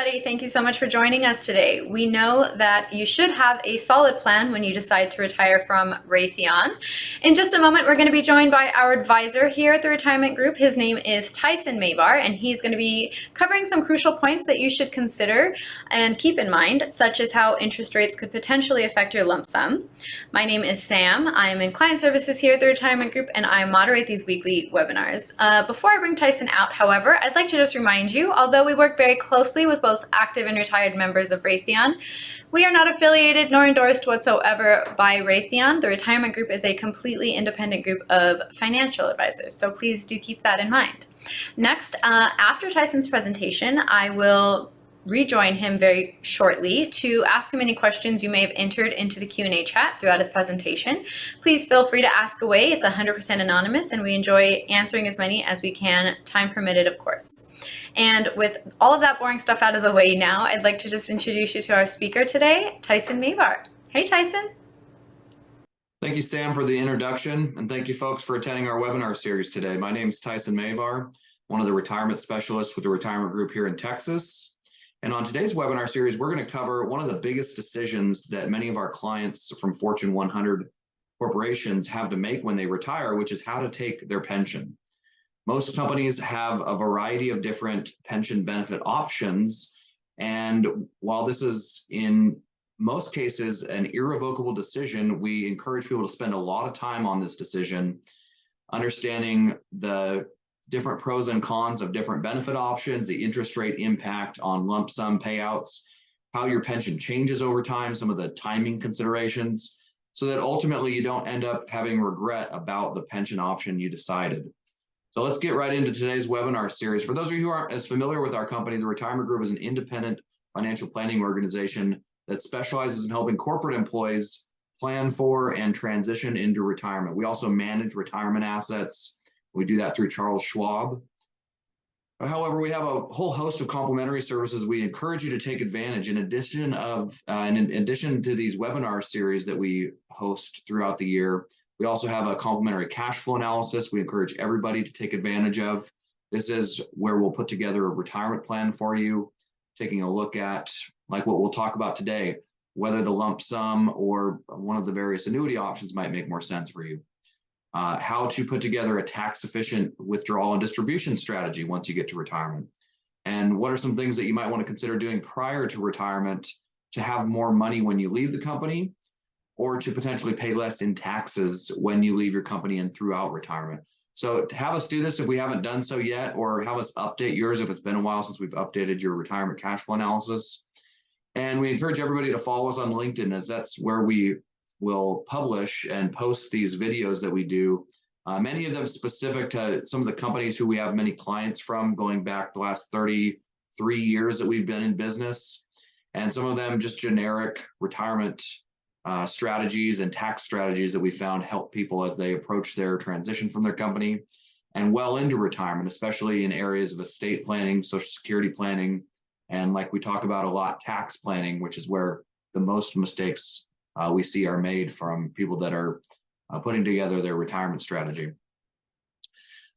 everybody. Thank you so much for joining us today. We know that you should have a solid plan when you decide to retire from Raytheon. In just a moment, we're going to be joined by our advisor here at the retirement group. His name is Tyson Mavar, and he's going to be covering some crucial points that you should consider and keep in mind, such as how interest rates could potentially affect your lump sum. My name is Sam. I am in client services here at the retirement group, and I moderate these weekly webinars. Before I bring Tyson out, however, I'd like to just remind you, although we work very closely with both active and retired members of Raytheon, we are not affiliated nor endorsed whatsoever by Raytheon. The retirement group is a completely independent group of financial advisors, so please do keep that in mind. Next, after Tyson's presentation, I will rejoin him very shortly to ask him any questions you may have entered into the Q&A chat throughout his presentation. Please feel free to ask away. It's 100% anonymous, and we enjoy answering as many as we can, time permitted, of course. And with all of that boring stuff out of the way now, I'd like to just introduce you to our speaker today, Tyson Mavar. Hey, Tyson. Thank you, Sam, for the introduction, and thank you, folks, for attending our webinar series today. My name is Tyson Mavar, one of the retirement specialists with the retirement group here in Texas. And on today's webinar series, we're going to cover one of the biggest decisions that many of our clients from Fortune 100 corporations have to make when they retire, which is how to take their pension. Most companies have a variety of different pension benefit options. And while this is in most cases an irrevocable decision, we encourage people to spend a lot of time on this decision, understanding the different pros and cons of different benefit options, the interest rate impact on lump sum payouts, how your pension changes over time, some of the timing considerations, so that ultimately you don't end up having regret about the pension option you decided. So let's get right into today's webinar series. For those of you who aren't as familiar with our company, the Retirement Group is an independent financial planning organization that specializes in helping corporate employees plan for and transition into retirement. We also manage retirement assets. We do that through Charles Schwab. However, we have a whole host of complementary services we encourage you to take advantage. In addition to these webinar series that we host throughout the year, we also have a complementary cash flow analysis we encourage everybody to take advantage of. This is where we'll put together a retirement plan for you, taking a look at, like what we'll talk about today, whether the lump sum or one of the various annuity options might make more sense for you. How to put together a tax-efficient withdrawal and distribution strategy once you get to retirement. And what are some things that you might want to consider doing prior to retirement to have more money when you leave the company, or to potentially pay less in taxes when you leave your company and throughout retirement. So have us do this if we haven't done so yet, or have us update yours if it's been a while since we've updated your retirement cash flow analysis. And we encourage everybody to follow us on LinkedIn, as that's where we will publish and post these videos that we do, many of them specific to some of the companies who we have many clients from, going back the last 33 years that we've been in business, and some of them just generic retirement strategies and tax strategies that we found help people as they approach their transition from their company and well into retirement, especially in areas of estate planning, Social Security planning, and, like we talk about a lot, tax planning, which is where the most mistakes we see are made from people that are putting together their retirement strategy.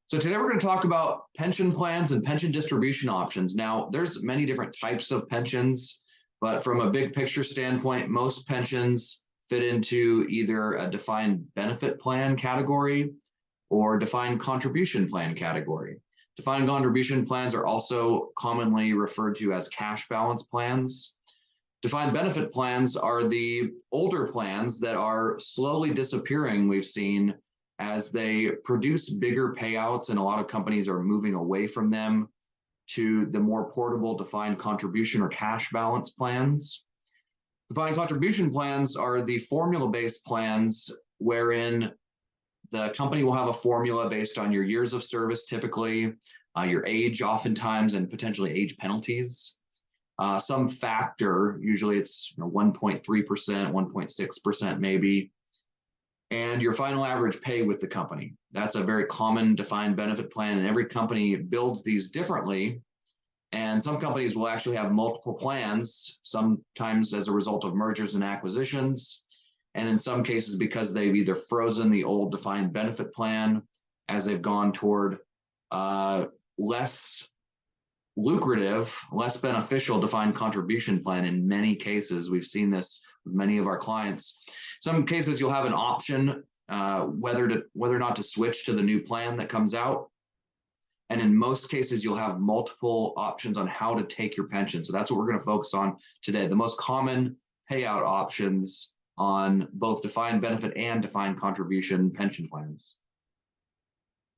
So today we're going to talk about pension plans and pension distribution options. Now, there's many different types of pensions, but from a big picture standpoint, most pensions fit into either a defined benefit plan category or defined contribution plan category. Defined contribution plans are also commonly referred to as cash balance plans. Defined benefit plans are the older plans that are slowly disappearing, we've seen, as they produce bigger payouts, and a lot of companies are moving away from them to the more portable defined contribution or cash balance plans. Defined contribution plans are the formula-based plans wherein the company will have a formula based on your years of service, typically, your age oftentimes, and potentially age penalties. Some factor, usually it's 1.3%, 1.6% maybe, and your final average pay with the company. That's a very common defined benefit plan, and every company builds these differently. And some companies will actually have multiple plans, sometimes as a result of mergers and acquisitions, and in some cases because they've either frozen the old defined benefit plan as they've gone toward less lucrative, less beneficial defined contribution plan in many cases. We've seen this with many of our clients. Some cases you'll have an option whether or not to switch to the new plan that comes out. And in most cases, you'll have multiple options on how to take your pension. So that's what we're going to focus on today. The most common payout options on both defined benefit and defined contribution pension plans.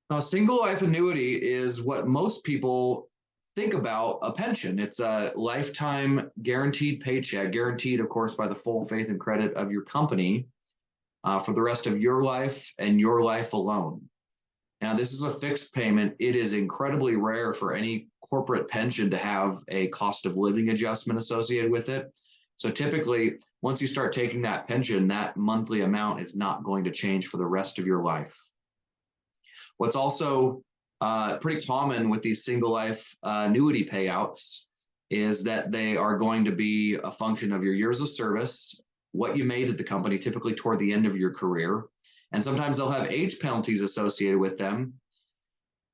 Now, single life annuity is what most people think about a pension. It's a lifetime guaranteed paycheck, guaranteed, of course, by the full faith and credit of your company for the rest of your life and your life alone. Now, this is a fixed payment. It is incredibly rare for any corporate pension to have a cost of living adjustment associated with it. So typically, once you start taking that pension, that monthly amount is not going to change for the rest of your life. What's also pretty common with these single life annuity payouts is that they are going to be a function of your years of service, what you made at the company, typically toward the end of your career. And sometimes they'll have age penalties associated with them.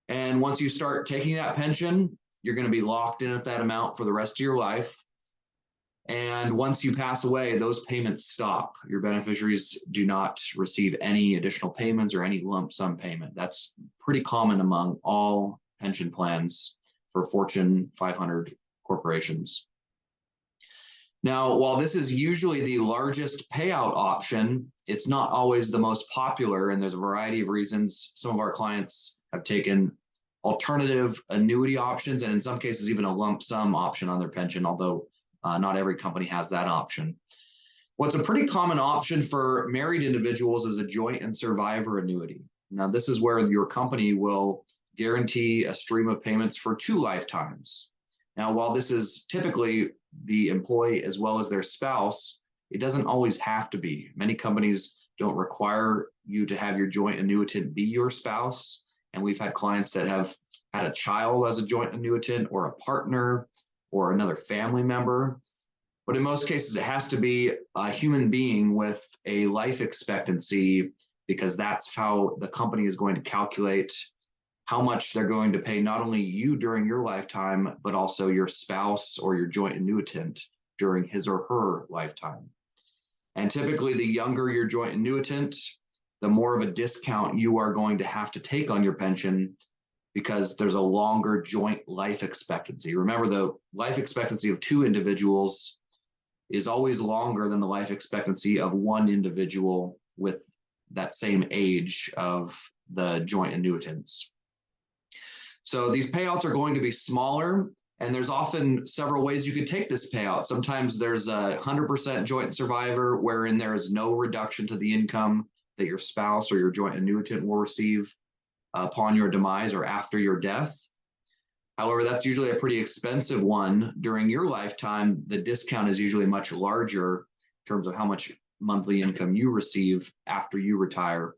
And once you start taking that pension, you're going to be locked in at that amount for the rest of your life. And once you pass away, those payments stop. Your beneficiaries do not receive any additional payments or any lump sum payment. That's pretty common among all pension plans for Fortune 500 corporations. Now, while this is usually the largest payout option, it's not always the most popular, and there's a variety of reasons. Some of our clients have taken alternative annuity options, and in some cases, even a lump sum option on their pension, although not every company has that option. What's a pretty common option for married individuals is a joint and survivor annuity. Now, this is where your company will guarantee a stream of payments for 2 lifetimes. Now, while this is typically the employee as well as their spouse, it doesn't always have to be. Many companies don't require you to have your joint annuitant be your spouse. And we've had clients that have had a child as a joint annuitant or a partner or another family member. But in most cases, it has to be a human being with a life expectancy, because that's how the company is going to calculate how much they're going to pay not only you during your lifetime, but also your spouse or your joint annuitant during his or her lifetime. And typically, the younger your joint annuitant, the more of a discount you are going to have to take on your pension, because there's a longer joint life expectancy. Remember, the life expectancy of 2 individuals is always longer than the life expectancy of 1 individual with that same age of the joint annuitants. So these payouts are going to be smaller, and there's often several ways you could take this payout. Sometimes there's a 100% joint survivor, wherein there is no reduction to the income that your spouse or your joint annuitant will receive upon your demise or after your death. However, that's usually a pretty expensive one. During your lifetime, the discount is usually much larger in terms of how much monthly income you receive after you retire.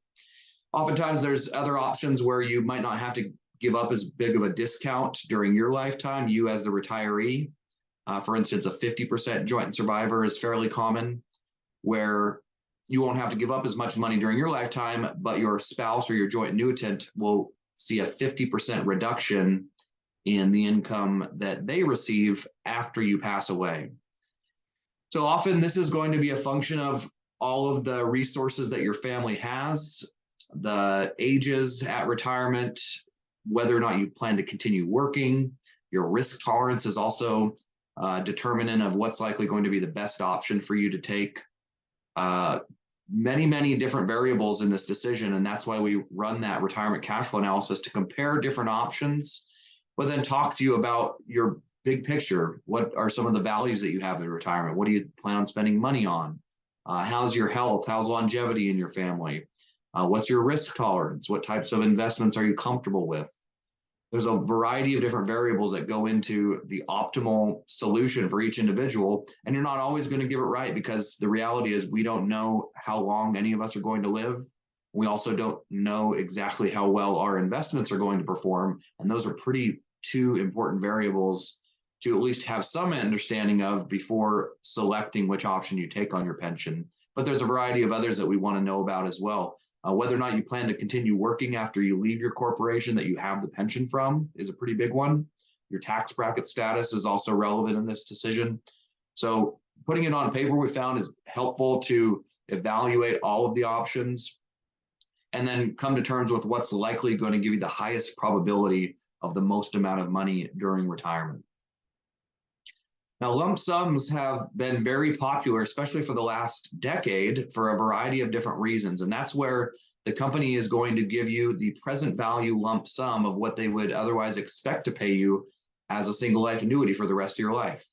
Oftentimes, there's other options where you might not have to give up as big of a discount during your lifetime, you as the retiree. For instance, a 50% joint and survivor is fairly common, where you won't have to give up as much money during your lifetime, but your spouse or your joint annuitant will see a 50% reduction in the income that they receive after you pass away. So often this is going to be a function of all of the resources that your family has, the ages at retirement, whether or not you plan to continue working. Your risk tolerance is also determinant of what's likely going to be the best option for you to take. Many different variables in this decision, and that's why we run that retirement cash flow analysis to compare different options, but then talk to you about your big picture. What are some of the values that you have in retirement? What do you plan on spending money on? How's your health? How's longevity in your family? What's your risk tolerance? What types of investments are you comfortable with? There's a variety of different variables that go into the optimal solution for each individual. And you're not always going to give it right, because the reality is we don't know how long any of us are going to live. We also don't know exactly how well our investments are going to perform. And those are pretty 2 important variables to at least have some understanding of before selecting which option you take on your pension. But there's a variety of others that we want to know about as well. Whether or not you plan to continue working after you leave your corporation that you have the pension from is a pretty big one. Your tax bracket status is also relevant in this decision. So putting it on paper, we found, is helpful to evaluate all of the options and then come to terms with what's likely going to give you the highest probability of the most amount of money during retirement. Now, lump sums have been very popular, especially for the last decade, for a variety of different reasons. And that's where the company is going to give you the present value lump sum of what they would otherwise expect to pay you as a single life annuity for the rest of your life.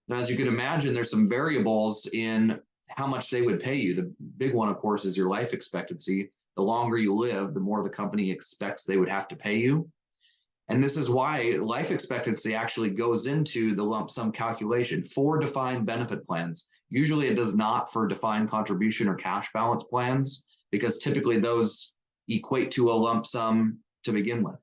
Now, as you can imagine, there's some variables in how much they would pay you. The big one, of course, is your life expectancy. The longer you live, the more the company expects they would have to pay you. And this is why life expectancy actually goes into the lump sum calculation for defined benefit plans. Usually it does not for defined contribution or cash balance plans, because typically those equate to a lump sum to begin with.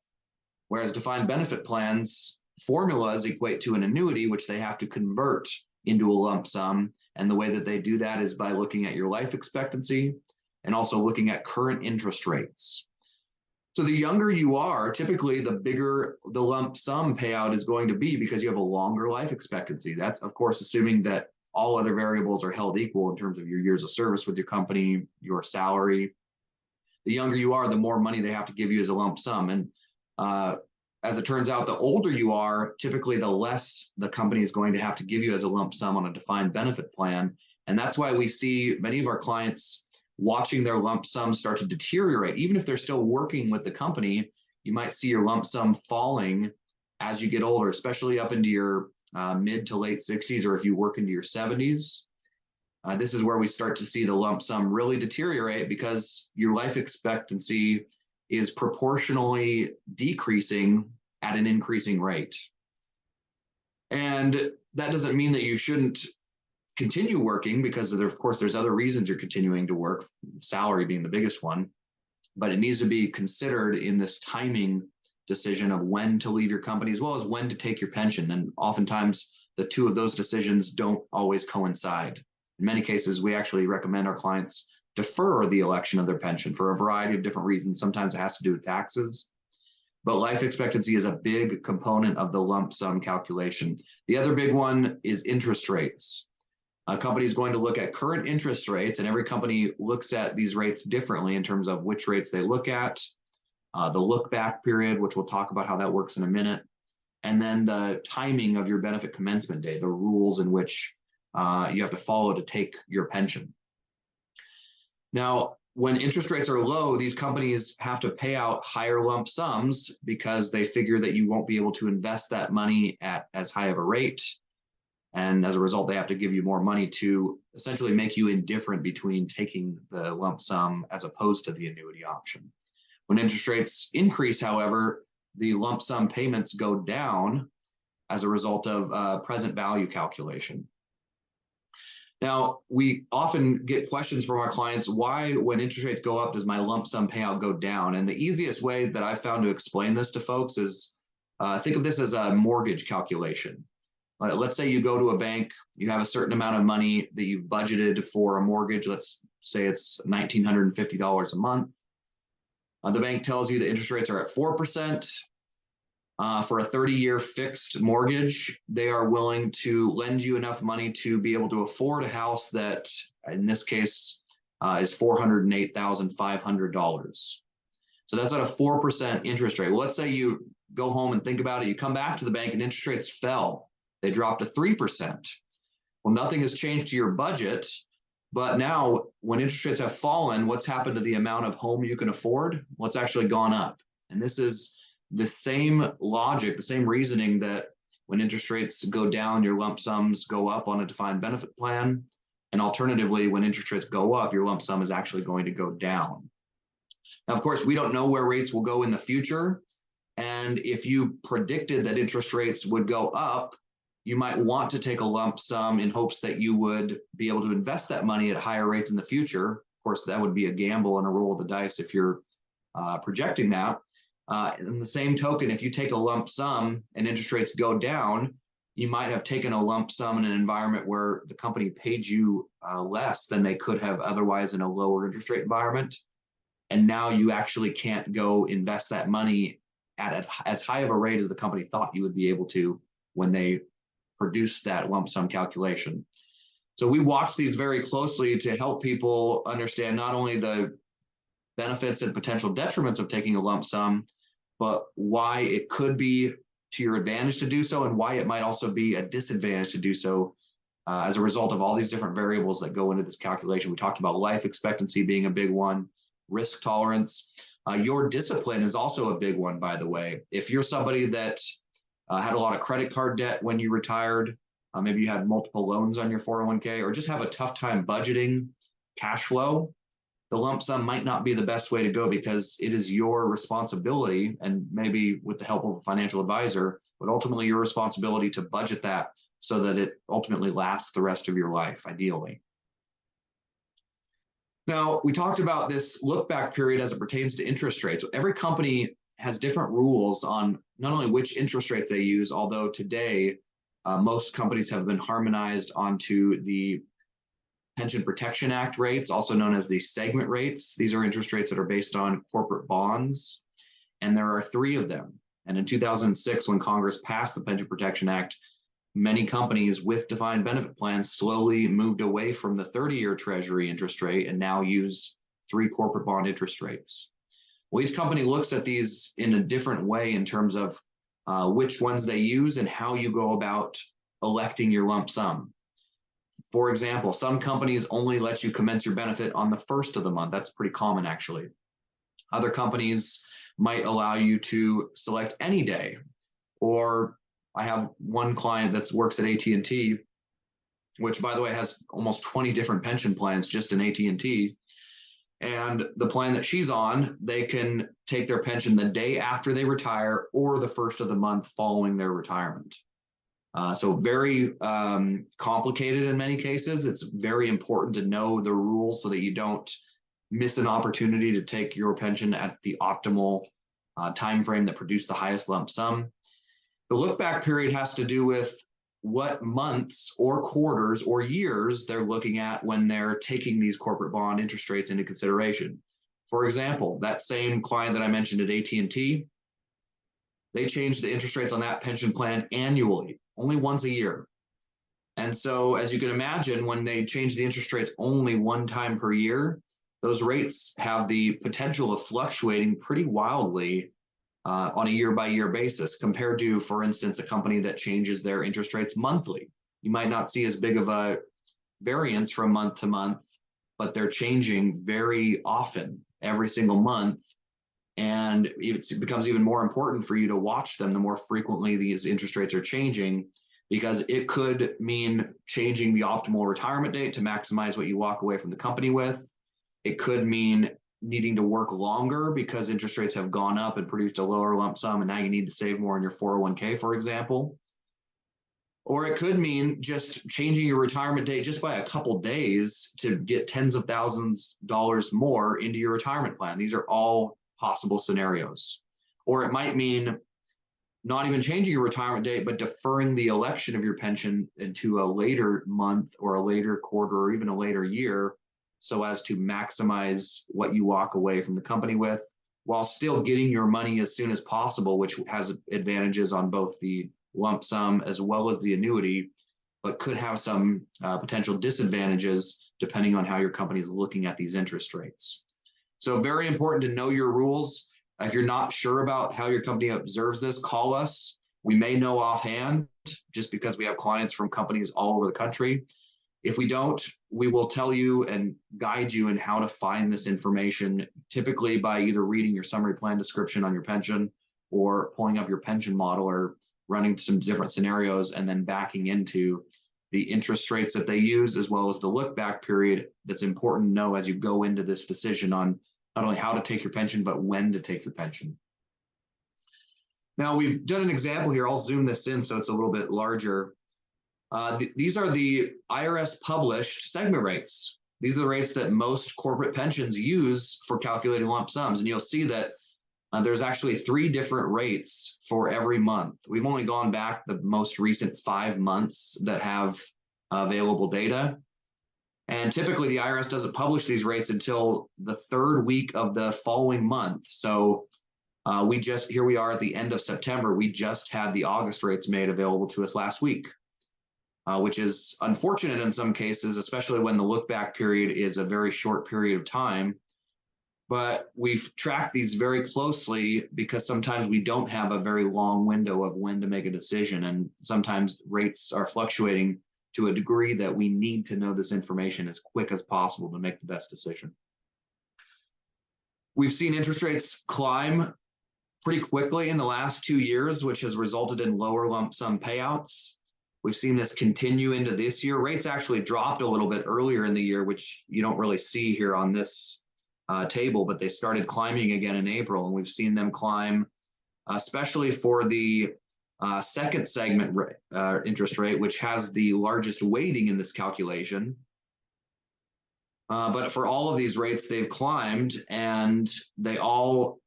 Whereas defined benefit plans formulas equate to an annuity, which they have to convert into a lump sum. And the way that they do that is by looking at your life expectancy and also looking at current interest rates. So the younger you are, typically the bigger the lump sum payout is going to be because you have a longer life expectancy. That's, of course, assuming that all other variables are held equal in terms of your years of service with your company, your salary. The younger you are, the more money they have to give you as a lump sum. And as it turns out, the older you are, typically the less the company is going to have to give you as a lump sum on a defined benefit plan. And that's why we see many of our clients watching their lump sum start to deteriorate. Even if they're still working with the company, you might see your lump sum falling as you get older, especially up into your mid to late 60s, or if you work into your 70s. This is where we start to see the lump sum really deteriorate because your life expectancy is proportionally decreasing at an increasing rate. And that doesn't mean that you shouldn't continue working, because of course there's other reasons you're continuing to work, salary being the biggest one, but it needs to be considered in this timing decision of when to leave your company as well as when to take your pension. And oftentimes the two of those decisions don't always coincide. In many cases, we actually recommend our clients defer the election of their pension for a variety of different reasons. Sometimes it has to do with taxes, but life expectancy is a big component of the lump sum calculation. The other big one is interest rates. A company is going to look at current interest rates, and every company looks at these rates differently in terms of which rates they look at, the look back period, which we'll talk about how that works in a minute, and then the timing of your benefit commencement day, the rules in which you have to follow to take your pension. Now, when interest rates are low, these companies have to pay out higher lump sums because they figure that you won't be able to invest that money at as high of a rate. And as a result, they have to give you more money to essentially make you indifferent between taking the lump sum as opposed to the annuity option. When interest rates increase, however, the lump sum payments go down as a result of present value calculation. Now, we often get questions from our clients, why, when interest rates go up, does my lump sum payout go down? And the easiest way that I've found to explain this to folks is think of this as a mortgage calculation. Let's say you go to a bank, you have a certain amount of money that you've budgeted for a mortgage. Let's say it's $1,950 a month. The bank tells you the interest rates are at 4%. For a 30-year fixed mortgage, they are willing to lend you enough money to be able to afford a house that, in this case, is $408,500. So that's at a 4% interest rate. Well, let's say you go home and think about it. You come back to the bank and interest rates fell. They dropped to 3%. Well, nothing has changed to your budget, but now when interest rates have fallen, what's happened to the amount of home you can afford? Well, it's actually gone up. And this is the same logic, the same reasoning that when interest rates go down, your lump sums go up on a defined benefit plan. And alternatively, when interest rates go up, your lump sum is actually going to go down. Now, of course, we don't know where rates will go in the future. And if you predicted that interest rates would go up, you might want to take a lump sum in hopes that you would be able to invest that money at higher rates in the future. Of course, that would be a gamble and a roll of the dice if you're projecting that. In the same token, if you take a lump sum and interest rates go down, you might have taken a lump sum in an environment where the company paid you less than they could have otherwise in a lower interest rate environment. And now you actually can't go invest that money at as high of a rate as the company thought you would be able to when they produced that lump sum calculation. So we watch these very closely to help people understand not only the benefits and potential detriments of taking a lump sum, but why it could be to your advantage to do so and why it might also be a disadvantage to do so as a result of all these different variables that go into this calculation. We talked about life expectancy being a big one, risk tolerance. Your discipline is also a big one, by the way. If you're somebody that had a lot of credit card debt when you retired, maybe you had multiple loans on your 401k, or just have a tough time budgeting cash flow, the lump sum might not be the best way to go because it is your responsibility, and maybe with the help of a financial advisor, but ultimately your responsibility to budget that so that it ultimately lasts the rest of your life, ideally. Now, we talked about this look back period as it pertains to interest rates. Every company has different rules on not only which interest rate they use, although today most companies have been harmonized onto the Pension Protection Act rates, also known as the segment rates. These are interest rates that are based on corporate bonds, and there are 3 of them. And in 2006, when Congress passed the Pension Protection Act, many companies with defined benefit plans slowly moved away from the 30-year Treasury interest rate and now use 3 corporate bond interest rates. Well, each company looks at these in a different way in terms of which ones they use and how you go about electing your lump sum. For example, some companies only let you commence your benefit on the first of the month. That's pretty common, actually. Other companies might allow you to select any day. Or I have one client that works at AT&T, which, by the way, has almost 20 different pension plans just in AT&T. And the plan that she's on, they can take their pension the day after they retire or the first of the month following their retirement. So very complicated in many cases. It's very important to know the rules so that you don't miss an opportunity to take your pension at the optimal time frame that produced the highest lump sum. The look back period has to do with what months or quarters or years they're looking at when they're taking these corporate bond interest rates into consideration. For example, that same client that I mentioned at AT&T, they changed the interest rates on that pension plan annually, only once a year. And so, as you can imagine, when they change the interest rates only one time per year, those rates have the potential of fluctuating pretty wildly on a year-by-year basis compared to, for instance, a company that changes their interest rates monthly. You might not see as big of a variance from month to month, but they're changing very often, every single month. And it becomes even more important for you to watch them the more frequently these interest rates are changing, because it could mean changing the optimal retirement date to maximize what you walk away from the company with. It could mean needing to work longer because interest rates have gone up and produced a lower lump sum, and now you need to save more in your 401k, for example. Or it could mean just changing your retirement date just by a couple days to get tens of thousands of dollars more into your retirement plan. These are all possible scenarios. Or it might mean not even changing your retirement date, but deferring the election of your pension into a later month or a later quarter or even a later year, so as to maximize what you walk away from the company with while still getting your money as soon as possible, which has advantages on both the lump sum as well as the annuity, but could have some potential disadvantages depending on how your company is looking at these interest rates. So very important to know your rules. If you're not sure about how your company observes this, call us. We may know offhand just because we have clients from companies all over the country. If we don't, we will tell you and guide you in how to find this information, typically by either reading your summary plan description on your pension or pulling up your pension model or running some different scenarios and then backing into the interest rates that they use, as well as the look back period that's important to know as you go into this decision on not only how to take your pension, but when to take your pension. Now, we've done an example here. I'll zoom this in so it's a little bit larger. These are the IRS published segment rates. These are the rates that most corporate pensions use for calculating lump sums. And you'll see that there's actually 3 different rates for every month. We've only gone back the most recent 5 months that have available data. And typically the IRS doesn't publish these rates until the 3rd week of the following month. So Here we are at the end of September. We just had the August rates made available to us last week, which is unfortunate in some cases, especially when the look back period is a very short period of time. But we've tracked these very closely because sometimes we don't have a very long window of when to make a decision. And sometimes rates are fluctuating to a degree that we need to know this information as quick as possible to make the best decision. We've seen interest rates climb pretty quickly in the last 2 years, which has resulted in lower lump sum payouts. We've seen this continue into this year. Rates actually dropped a little bit earlier in the year, which you don't really see here on this table, but they started climbing again in April, and we've seen them climb, especially for the second segment interest rate, which has the largest weighting in this calculation. But for all of these rates, they've climbed, and they all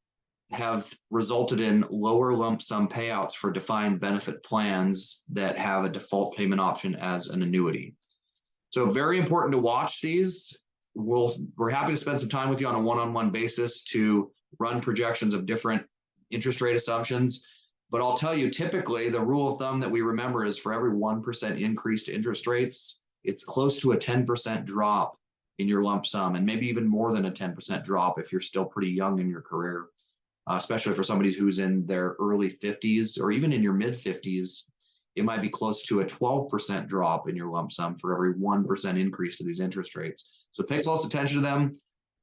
have resulted in lower lump sum payouts for defined benefit plans that have a default payment option as an annuity. So very important to watch these. We're happy to spend some time with you on a one-on-one basis to run projections of different interest rate assumptions. But I'll tell you, typically, the rule of thumb that we remember is for every 1% increase to interest rates, it's close to a 10% drop in your lump sum, and maybe even more than a 10% drop if you're still pretty young in your career, especially for somebody who's in their early 50s or even in your mid 50s. It might be close to a 12% drop in your lump sum for every 1% increase to these interest rates. So pay close attention to them.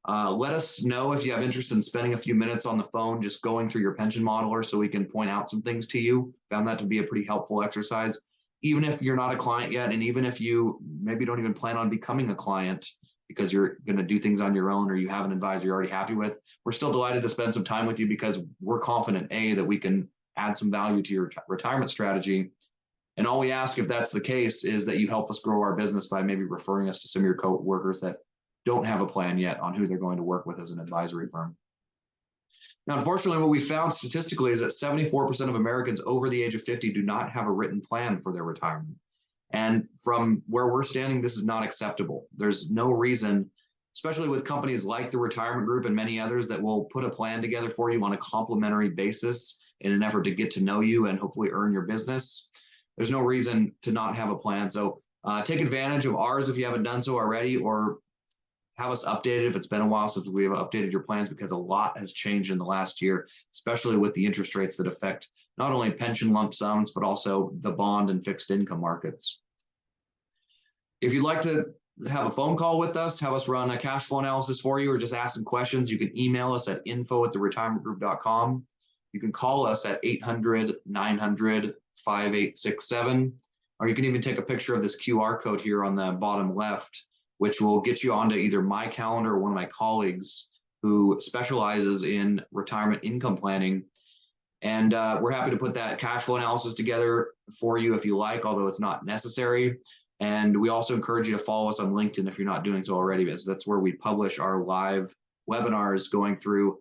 Let us know if you have interest in spending a few minutes on the phone just going through your pension modeler so we can point out some things to you. Found that to be a pretty helpful exercise. Even if you're not a client yet, and even if you maybe don't even plan on becoming a client because you're going to do things on your own or you have an advisor you're already happy with, we're still delighted to spend some time with you because we're confident, A, that we can add some value to your retirement strategy. And all we ask, if that's the case, is that you help us grow our business by maybe referring us to some of your coworkers that don't have a plan yet on who they're going to work with as an advisory firm. Now, unfortunately, what we found statistically is that 74% of Americans over the age of 50 do not have a written plan for their retirement. And from where we're standing, this is not acceptable. There's no reason, especially with companies like the Retirement Group and many others, that will put a plan together for you on a complimentary basis in an effort to get to know you and hopefully earn your business. There's no reason to not have a plan. So take advantage of ours if you haven't done so already, or have us updated if it's been a while since we have updated your plans, because a lot has changed in the last year, especially with the interest rates that affect not only pension lump sums, but also the bond and fixed income markets. If you'd like to have a phone call with us, have us run a cash flow analysis for you, or just ask some questions, you can email us at info@theretirementgroup.com. You can call us at 800-900-5867, or you can even take a picture of this QR code here on the bottom left, which will get you onto either my calendar or one of my colleagues who specializes in retirement income planning. And we're happy to put that cash flow analysis together for you if you like, although it's not necessary. And we also encourage you to follow us on LinkedIn if you're not doing so already, because that's where we publish our live webinars going through,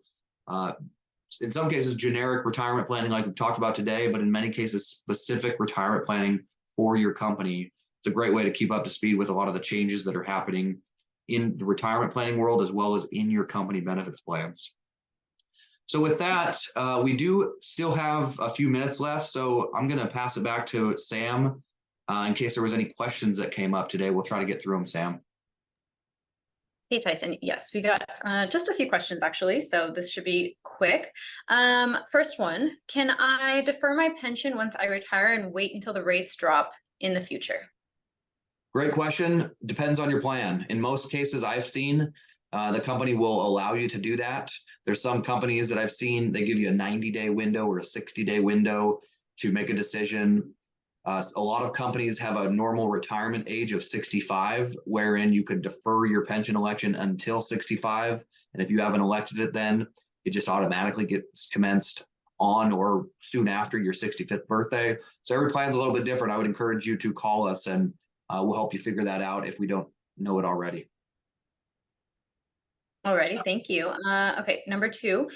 in some cases, generic retirement planning like we've talked about today, but in many cases, specific retirement planning for your company. It's a great way to keep up to speed with a lot of the changes that are happening in the retirement planning world, as well as in your company benefits plans. So with that, we do still have a few minutes left. So I'm going to pass it back to Sam in case there was any questions that came up today. We'll try to get through them, Sam. Hey, Tyson. Yes, we got just a few questions, actually, so this should be quick. First one, can I defer my pension once I retire and wait until the rates drop in the future? Great question. Depends on your plan. In most cases I've seen, the company will allow you to do that. There's some companies that I've seen, they give you a 90-day window or a 60-day window to make a decision. A lot of companies have a normal retirement age of 65, wherein you could defer your pension election until 65. And if you haven't elected it then, it just automatically gets commenced on or soon after your 65th birthday. So every plan's a little bit different. I would encourage you to call us and we'll help you figure that out if we don't know it already. Alrighty, thank you. Okay, number two,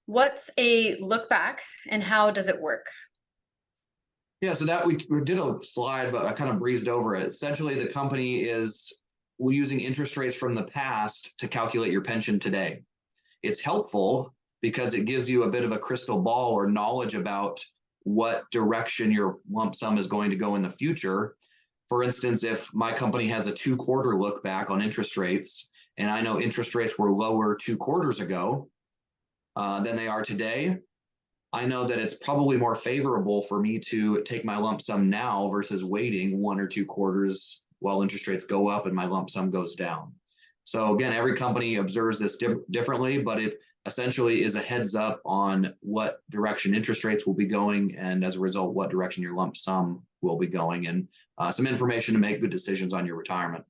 what's a look back and how does it work? Yeah, so that we did a slide, but I kind of breezed over it. Essentially, the company is using interest rates from the past to calculate your pension today. It's helpful because it gives you a bit of a crystal ball or knowledge about what direction your lump sum is going to go in the future. For instance, if my company has a 2-quarter look back on interest rates, and I know interest rates were lower 2 quarters ago than they are today, I know that it's probably more favorable for me to take my lump sum now versus waiting 1 or 2 quarters while interest rates go up and my lump sum goes down. So again, every company observes this differently, but it essentially is a heads up on what direction interest rates will be going, and as a result, what direction your lump sum will be going, and some information to make good decisions on your retirement.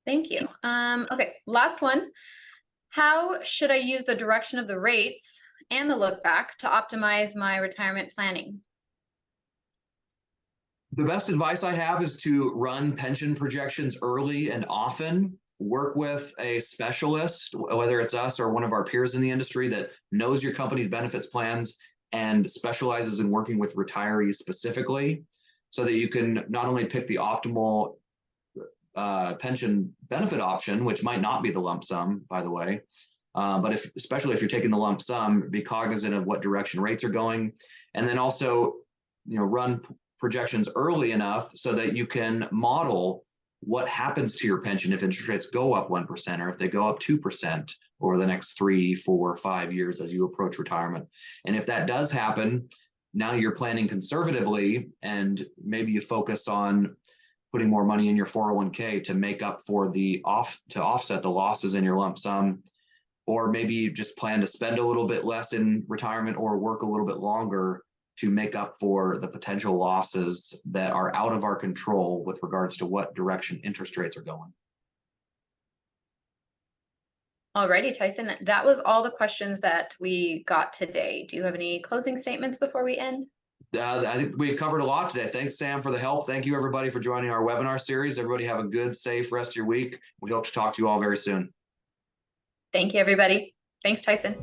Thank you. Okay, last one. How should I use the direction of the rates and the look back to optimize my retirement planning? The best advice I have is to run pension projections early and often. Work with a specialist, whether it's us or one of our peers in the industry that knows your company's benefits plans and specializes in working with retirees specifically, so that you can not only pick the optimal pension benefit option, which might not be the lump sum, by the way, but especially if you're taking the lump sum, be cognizant of what direction rates are going, and then also, run projections early enough so that you can model what happens to your pension if interest rates go up 1% or if they go up 2% over the next 3, 4, 5 years as you approach retirement. And if that does happen, now you're planning conservatively, and maybe you focus on putting more money in your 401k to make up for to offset the losses in your lump sum, or maybe you just plan to spend a little bit less in retirement or work a little bit longer to make up for the potential losses that are out of our control with regards to what direction interest rates are going. Alrighty, Tyson, that was all the questions that we got today. Do you have any closing statements before we end? I think we covered a lot today. Thanks, Sam, for the help. Thank you, everybody, for joining our webinar series. Everybody have a good, safe rest of your week. We hope to talk to you all very soon. Thank you, everybody. Thanks, Tyson.